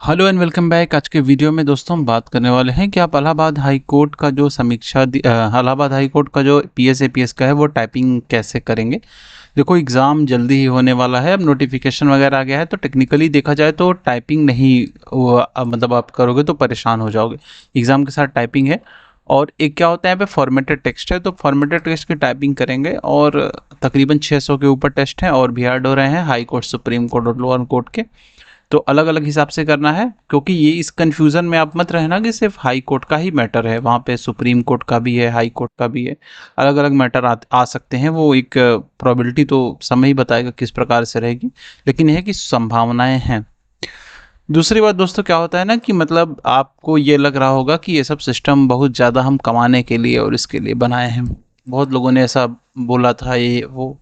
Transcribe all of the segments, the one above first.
Hello and welcome back. आज के video में दोस्तों हम बात करने वाले हैं कि आप इलाहाबाद हाई कोर्ट का जो इलाहाबाद हाई कोर्ट का जो पीएस एपीएस का है वो टाइपिंग कैसे करेंगे। देखो एग्ज़ाम जल्दी ही होने वाला है, अब नोटिफिकेशन वगैरह आ गया है तो टेक्निकली देखा जाए तो टाइपिंग नहीं मतलब आप करोगे तो परेशान हो जाओगे। एग्ज़ाम के साथ टाइपिंग है। और एक क्या होता है यहाँ पे फॉर्मेटेड टेक्स्ट है, तो फॉर्मेटेड टेक्स्ट की टाइपिंग करेंगे और तकरीबन 600 के ऊपर टेस्ट हैं और भी ऐड हो रहे हैं हाई कोर्ट, सुप्रीम कोर्ट और लोअर कोर्ट के। तो अलग अलग हिसाब से करना है, क्योंकि ये इस कंफ्यूजन में आप मत रहना कि सिर्फ हाई कोर्ट का ही मैटर है, वहाँ पे सुप्रीम कोर्ट का भी है, हाई कोर्ट का भी है। अलग अलग मैटर आ सकते हैं, वो एक प्रोबेबिलिटी तो समय ही बताएगा किस प्रकार से रहेगी, लेकिन यह है कि संभावनाएं हैं। दूसरी बात दोस्तों क्या होता है ना कि मतलब आपको ये लग रहा होगा कि ये सब सिस्टम बहुत ज़्यादा हम कमाने के लिए और इसके लिए बनाए हैं। बहुत लोगों ने ऐसा बोला था ये वो।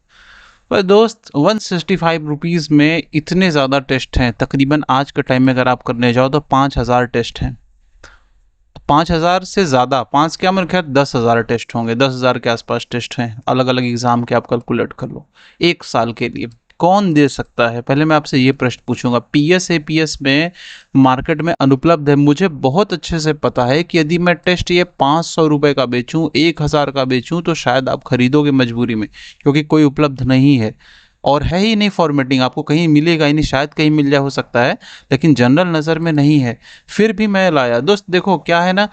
पर दोस्त 165 रुपीज़ में इतने ज़्यादा टेस्ट हैं, तकरीबन आज के टाइम में अगर आप करने जाओ तो 5,000 टेस्ट हैं। 5,000 से ज़्यादा, पाँच क्या मेरे ख्याल 10,000 टेस्ट होंगे, 10,000 के आसपास टेस्ट हैं, अलग अलग एग्ज़ाम के आप कैलकुलेट कर लो। एक साल के लिए कौन दे सकता है? पहले मैं आपसे ये प्रश्न पूछूंगा। पीएस एपीएस में मार्केट में अनुपलब्ध है, मुझे बहुत अच्छे से पता है कि यदि मैं टेस्ट ये 500 रुपये का बेचूं, 1,000 का बेचूं, तो शायद आप खरीदोगे मजबूरी में, क्योंकि कोई उपलब्ध नहीं है और है ही नहीं। फॉर्मेटिंग आपको कहीं मिलेगा ही नहीं, शायद कहीं मिल जाए हो सकता है, लेकिन जनरल नज़र में नहीं है। फिर भी मैं लाया दोस्त। देखो क्या है ना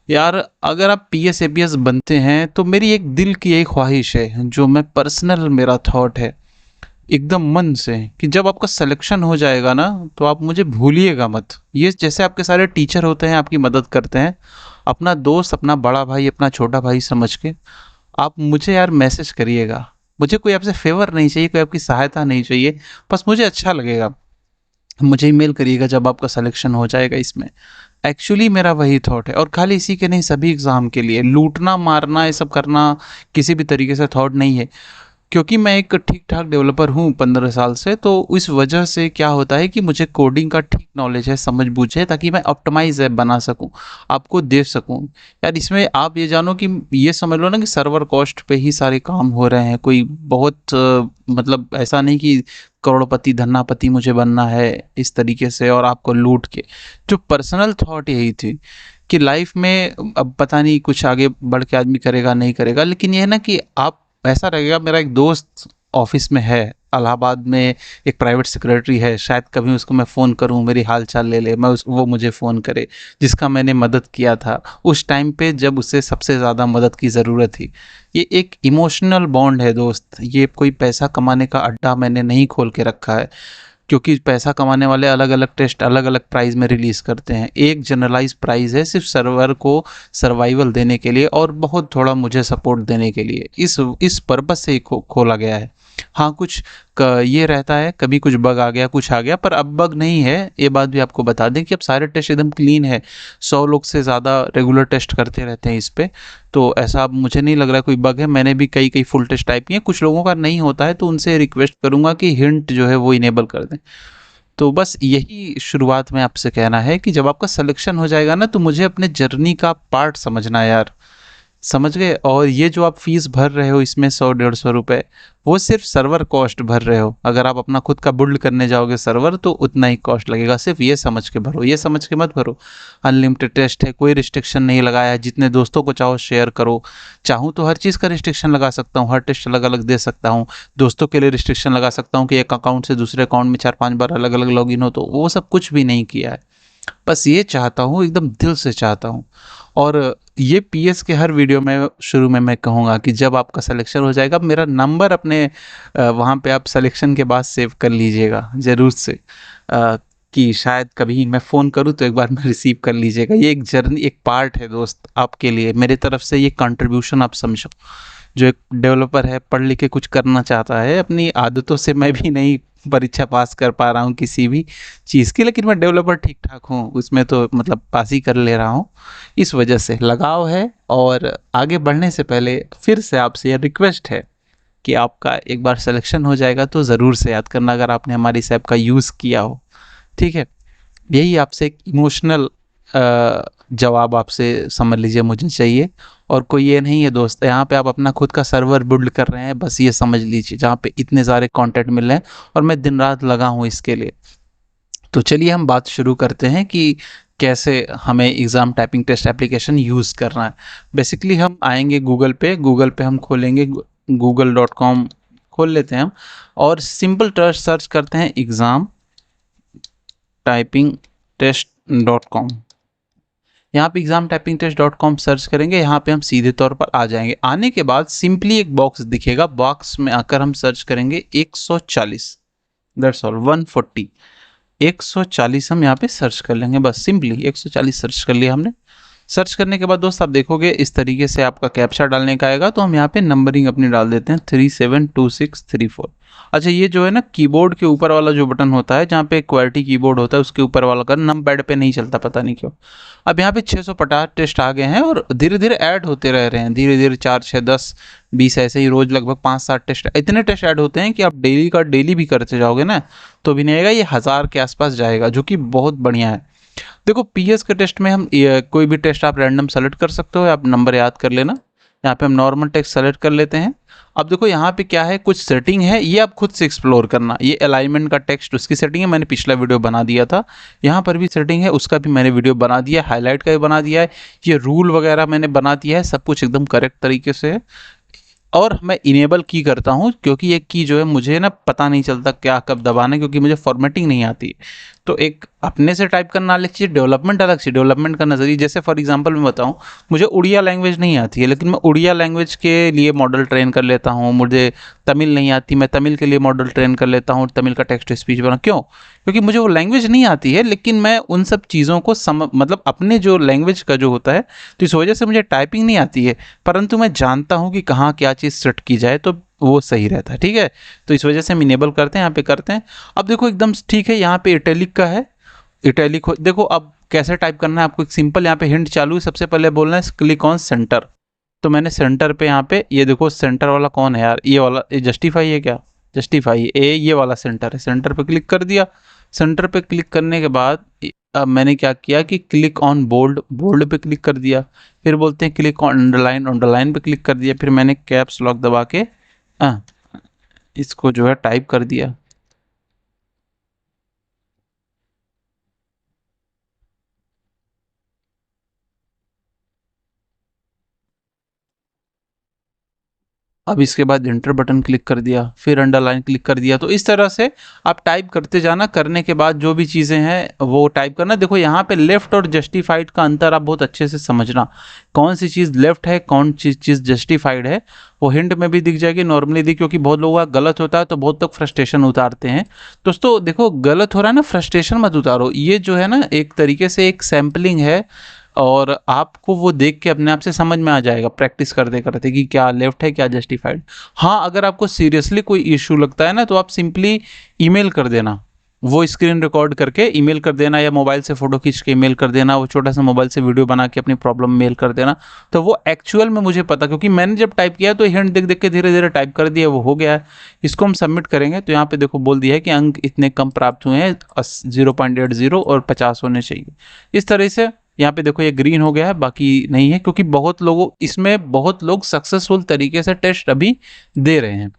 यार, अगर आप पीएस एपीएस बनते हैं तो मेरी एक दिल की एक ख्वाहिश है, जो मैं पर्सनल मेरा थॉट है एकदम मन से, कि जब आपका सिलेक्शन हो जाएगा ना तो आप मुझे भूलिएगा मत। ये जैसे आपके सारे टीचर होते हैं आपकी मदद करते हैं, अपना दोस्त, अपना बड़ा भाई, अपना छोटा भाई समझ के आप मुझे यार मैसेज करिएगा। मुझे कोई आपसे फेवर नहीं चाहिए, कोई आपकी सहायता नहीं चाहिए, बस मुझे अच्छा लगेगा। मुझे ईमेल करिएगा जब आपका सिलेक्शन हो जाएगा इसमें। एक्चुअली मेरा वही थॉट है, और खाली इसी के नहीं, सभी एग्ज़ाम के लिए लूटना मारना ये सब करना किसी भी तरीके से थॉट नहीं है। क्योंकि मैं एक ठीक ठाक डेवलपर हूँ 15 साल से, तो इस वजह से क्या होता है कि मुझे कोडिंग का ठीक नॉलेज है, समझ बूझ है, ताकि मैं ऑप्टिमाइज ऐप बना सकूँ, आपको दे सकूँ। यार इसमें आप ये जानो कि ये समझ लो ना कि सर्वर कॉस्ट पे ही सारे काम हो रहे हैं। कोई बहुत मतलब ऐसा नहीं कि करोड़पति धन्नापति मुझे बनना है इस तरीके से और आपको लूट के। जो पर्सनल थॉट यही थी कि लाइफ में अब पता नहीं कुछ आगे बढ़ के आदमी करेगा नहीं करेगा, लेकिन ये है ना कि आप ऐसा रहेगा। मेरा एक दोस्त ऑफिस में है इलाहाबाद में, एक प्राइवेट सेक्रेटरी है, शायद कभी उसको मैं फ़ोन करूं, मेरी हाल चाल ले ले, वो मुझे फ़ोन करे, जिसका मैंने मदद किया था उस टाइम पे जब उसे सबसे ज़्यादा मदद की ज़रूरत थी। ये एक इमोशनल बॉन्ड है दोस्त, ये कोई पैसा कमाने का अड्डा मैंने नहीं खोल के रखा है। क्योंकि पैसा कमाने वाले अलग अलग टेस्ट अलग अलग प्राइस में रिलीज़ करते हैं, एक जनरलाइज प्राइस है सिर्फ सर्वर को सर्वाइवल देने के लिए और बहुत थोड़ा मुझे सपोर्ट देने के लिए, इस पर्पज से ही खोला गया है। हाँ कुछ ये रहता है, कभी कुछ बग आ गया, कुछ आ गया, पर अब बग नहीं है। ये बात भी आपको बता दें कि अब सारे टेस्ट एकदम क्लीन है। 100 लोग से ज़्यादा रेगुलर टेस्ट करते रहते हैं इस पे, तो ऐसा अब मुझे नहीं लग रहा कोई बग है। मैंने भी कई कई फुल टेस्ट टाइप किए, कुछ लोगों का नहीं होता है तो उनसे रिक्वेस्ट करूंगा कि हिंट जो है वो इनेबल कर दें। तो बस यही शुरुआत में आपसे कहना है कि जब आपका सिलेक्शन हो जाएगा ना तो मुझे अपने जर्नी का पार्ट समझना है यार, समझ गए। और ये जो आप फीस भर रहे हो इसमें 100-150 रुपए, वो सिर्फ सर्वर कॉस्ट भर रहे हो। अगर आप अपना खुद का बिल्ड करने जाओगे सर्वर तो उतना ही कॉस्ट लगेगा। सिर्फ ये समझ के भरो, ये समझ के मत भरो। अनलिमिटेड टेस्ट है, कोई रिस्ट्रिक्शन नहीं लगाया है, जितने दोस्तों को चाहो शेयर करो। चाहूँ तो हर चीज़ का रिस्ट्रिक्शन लगा सकता हूँ, हर टेस्ट अलग अलग दे सकता हूँ। दोस्तों के लिए रिस्ट्रिक्शन लगा सकता हूँ कि एक अकाउंट से दूसरे अकाउंट में 4-5 बार अलग अलग लॉगिन हो, तो वो सब कुछ भी नहीं किया है। बस ये चाहता हूँ, एकदम दिल से चाहता हूँ। और ये पीएस के हर वीडियो में शुरू में मैं कहूँगा कि जब आपका सिलेक्शन हो जाएगा मेरा नंबर अपने वहाँ पे आप सिलेक्शन के बाद सेव कर लीजिएगा ज़रूर से, कि शायद कभी मैं फ़ोन करूँ तो एक बार मैं रिसीव कर लीजिएगा। ये एक जर्नी, एक पार्ट है दोस्त आपके लिए, मेरे तरफ से ये कंट्रीब्यूशन आप समझो। जो एक डेवलपर है, पढ़ लिख के कुछ करना चाहता है, अपनी आदतों से मैं भी नहीं परीक्षा पास कर पा रहा हूँ किसी भी चीज़ की, लेकिन मैं डेवलपर ठीक ठाक हूँ उसमें, तो मतलब पास ही कर ले रहा हूँ। इस वजह से लगाव है। और आगे बढ़ने से पहले फिर से आपसे यह रिक्वेस्ट है कि आपका एक बार सिलेक्शन हो जाएगा तो ज़रूर से याद करना, अगर आपने हमारी इस ऐप का यूज़ किया हो। ठीक है, यही आपसे एक इमोशनल जवाब आपसे समझ लीजिए मुझे चाहिए। और कोई ये नहीं है दोस्त, यहाँ पे आप अपना खुद का सर्वर बिल्ड कर रहे हैं, बस ये समझ लीजिए, जहाँ पे इतने सारे कंटेंट मिल रहे हैं और मैं दिन रात लगा हूँ इसके लिए। तो चलिए हम बात शुरू करते हैं कि कैसे हमें exam typing test application use करना है। बेसिकली हम आएंगे गूगल पे हम खोलेंगे google.com खोल लेते हैं हम, और सिंपल टर्च सर्च करते हैं एग्ज़ाम टाइपिंग टेस्ट .com। यहाँ पे exam typing test .com search करेंगे, यहाँ पे हम सीधे तौर पर आ जाएंगे। आने के बाद सिंपली एक बॉक्स दिखेगा, बॉक्स में आकर हम सर्च करेंगे 140, दैट्स ऑल 140, 140 हम यहाँ पे सर्च कर लेंगे, बस सिंपली 140 सर्च कर लिया हमने। सर्च करने के बाद दोस्त आप देखोगे इस तरीके से आपका कैप्चा डालने का आएगा, तो हम यहाँ पे नंबरिंग अपनी डाल देते हैं 372634। अच्छा, ये जो है ना कीबोर्ड के ऊपर वाला जो बटन होता है जहाँ पे क्वालिटी कीबोर्ड होता है उसके ऊपर वाला का नम पैड पे नहीं चलता, पता नहीं क्यों। अब यहाँ पे 650 टेस्ट आ गए हैं और धीरे धीरे ऐड होते रह रहे हैं, धीरे धीरे 4 6 10 20 ऐसे ही रोज लगभग 5-7 टेस्ट, इतने टेस्ट ऐड होते हैं कि आप डेली का डेली भी करते जाओगे ना तो भी नहीं आएगा, ये 1000 के आसपास जाएगा, जो कि बहुत बढ़िया है। देखो पीएस के टेस्ट में हम कोई भी टेस्ट आप रैंडम सेलेक्ट कर सकते हो, आप नंबर याद कर लेना। यहाँ पे हम नॉर्मल टेक्स्ट सेलेक्ट कर लेते हैं। अब देखो यहाँ पे क्या है, कुछ सेटिंग है, ये आप खुद से एक्सप्लोर करना। ये अलाइनमेंट का टेक्स्ट उसकी सेटिंग है, मैंने पिछला वीडियो बना दिया था। यहाँ पर भी सेटिंग है, उसका भी मैंने वीडियो बना दिया है, हाईलाइट का भी बना दिया है, ये रूल वगैरह मैंने बना दिया है, सब कुछ एकदम करेक्ट तरीके से है। और मैं इनेबल की करता हूँ क्योंकि ये की जो है मुझे ना पता नहीं चलता क्या कब दबाना है, क्योंकि मुझे फॉर्मेटिंग नहीं आती। तो एक अपने से टाइप करना अलग चीज़, डेवलपमेंट अलग चीज़। डेवलपमेंट का नज़रिए, जैसे फॉर एग्जांपल मैं बताऊँ, मुझे उड़िया लैंग्वेज नहीं आती है, लेकिन मैं उड़िया लैंग्वेज के लिए मॉडल ट्रेन कर लेता हूँ। मुझे तमिल नहीं आती, मैं तमिल के लिए मॉडल ट्रेन कर लेता हूँ, तमिल का टेक्स्ट स्पीच बना। क्यों? क्योंकि मुझे वो लैंग्वेज नहीं आती है, लेकिन मैं उन सब चीज़ों को मतलब अपने जो लैंग्वेज का जो होता है, तो इस वजह से मुझे टाइपिंग नहीं आती है, परंतु मैं जानता हूँ कि कहाँ क्या चीज़ सेट की जाए तो वो सही रहता है। ठीक है, तो इस वजह से हम इनेबल करते हैं, यहाँ पे करते हैं। अब देखो एकदम ठीक है, यहाँ पे इटैलिक का है, इटैलिक हो। देखो अब कैसे टाइप करना है आपको, एक सिंपल यहाँ पे हिंट चालू है। सबसे पहले बोलना है क्लिक ऑन सेंटर, तो मैंने सेंटर पे यहाँ पे, ये देखो सेंटर वाला कौन है यार, ये वाला, ये जस्टिफाई है क्या, जस्टिफाई ए, ये वाला सेंटर है। सेंटर पे क्लिक कर दिया। सेंटर पे क्लिक करने के बाद अब मैंने क्या किया कि क्लिक ऑन बोल्ड, बोल्ड पे क्लिक कर दिया। फिर बोलते हैं क्लिक ऑन अंडरलाइन, अंडरलाइन पे क्लिक कर दिया। फिर मैंने कैप्स लॉक दबा के इसको जो है टाइप कर दिया। अब इसके बाद इंटर बटन क्लिक कर दिया, फिर अंडरलाइन क्लिक कर दिया। तो इस तरह से आप टाइप करते जाना, करने के बाद जो भी चीज़ें हैं वो टाइप करना। देखो यहाँ पे लेफ्ट और जस्टिफाइड का अंतर आप बहुत अच्छे से समझना, कौन सी चीज़ लेफ्ट है, कौन सी चीज़ जस्टिफाइड है, वो हिंट में भी दिख जाएगी, नॉर्मली दिख, क्योंकि बहुत लोगों का गलत होता है तो बहुत लोग फ्रस्ट्रेशन उतारते हैं। दोस्तों देखो, गलत हो रहा है ना, फ्रस्ट्रेशन मत उतारो, ये जो है ना एक तरीके से एक सैम्पलिंग है, और आपको वो देख के अपने आप से समझ में आ जाएगा प्रैक्टिस करते करते कि क्या लेफ्ट है क्या जस्टिफाइड। हाँ, अगर आपको सीरियसली कोई इशू लगता है ना तो आप सिंपली ईमेल कर देना, वो स्क्रीन रिकॉर्ड करके ईमेल कर देना, या मोबाइल से फोटो खींच के ईमेल कर देना, वो छोटा सा मोबाइल से वीडियो बना के अपनी प्रॉब्लम मेल कर देना। तो वो एक्चुअल में मुझे पता, क्योंकि मैंने जब टाइप किया तो हिंट देख देख के धीरे धीरे टाइप कर दिया, वो हो गया है। इसको हम सबमिट करेंगे तो यहाँ पे देखो बोल दिया है कि अंक इतने कम प्राप्त हुए हैं, 0.80 और 50 होने चाहिए। इस तरह से यहाँ पे देखो ये ग्रीन हो गया है, बाकी नहीं है, क्योंकि बहुत लोग सक्सेसफुल तरीके से टेस्ट अभी दे रहे हैं,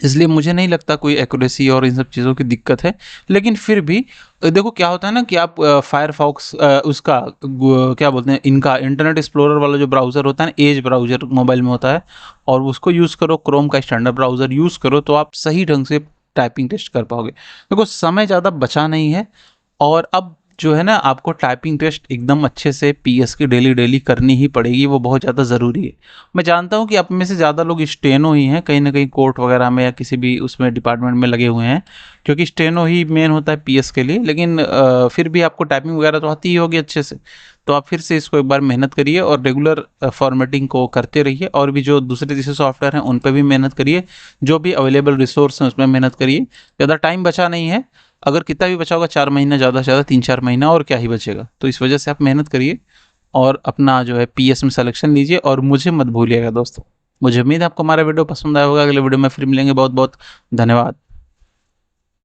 इसलिए मुझे नहीं लगता कोई एक्यूरेसी और इन सब चीज़ों की दिक्कत है। लेकिन फिर भी देखो क्या होता है ना कि आप फायरफॉक्स उसका क्या बोलते हैं, इनका इंटरनेट एक्सप्लोरर वाला जो ब्राउज़र होता है ना, एज ब्राउज़र मोबाइल में होता है, और उसको यूज़ करो, क्रोम का स्टैंडर्ड ब्राउज़र यूज़ करो, तो आप सही ढंग से टाइपिंग टेस्ट कर पाओगे। देखो समय ज़्यादा बचा नहीं है, और अब जो है ना आपको टाइपिंग टेस्ट एकदम अच्छे से पीएस की डेली डेली करनी ही पड़ेगी, वो बहुत ज़्यादा ज़रूरी है। मैं जानता हूँ कि आप में से ज़्यादा लोग स्टेनो ही हैं, कहीं ना कहीं कोर्ट वगैरह में या किसी भी उसमें डिपार्टमेंट में लगे हुए हैं, क्योंकि स्टेनो ही मेन होता है पीएस के लिए। लेकिन फिर भी आपको टाइपिंग वगैरह तो आती ही होगी अच्छे से, तो आप फिर से इसको एक बार मेहनत करिए और रेगुलर फॉर्मेटिंग को करते रहिए, और भी जो दूसरे तीसरे सॉफ्टवेयर हैं उन पर भी मेहनत करिए, जो भी अवेलेबल रिसोर्स हैं उसमें मेहनत करिए। ज़्यादा टाइम बचा नहीं है, अगर कितना भी बचा होगा 4 महीना, ज़्यादा से ज़्यादा 3-4 महीना, और क्या ही बचेगा। तो इस वजह से आप मेहनत करिए और अपना जो है पीएस में सिलेक्शन लीजिए, और मुझे मत भूलिएगा दोस्तों। मुझे उम्मीद है आपको हमारा वीडियो पसंद आया होगा। अगले वीडियो में फिर मिलेंगे। बहुत बहुत धन्यवाद।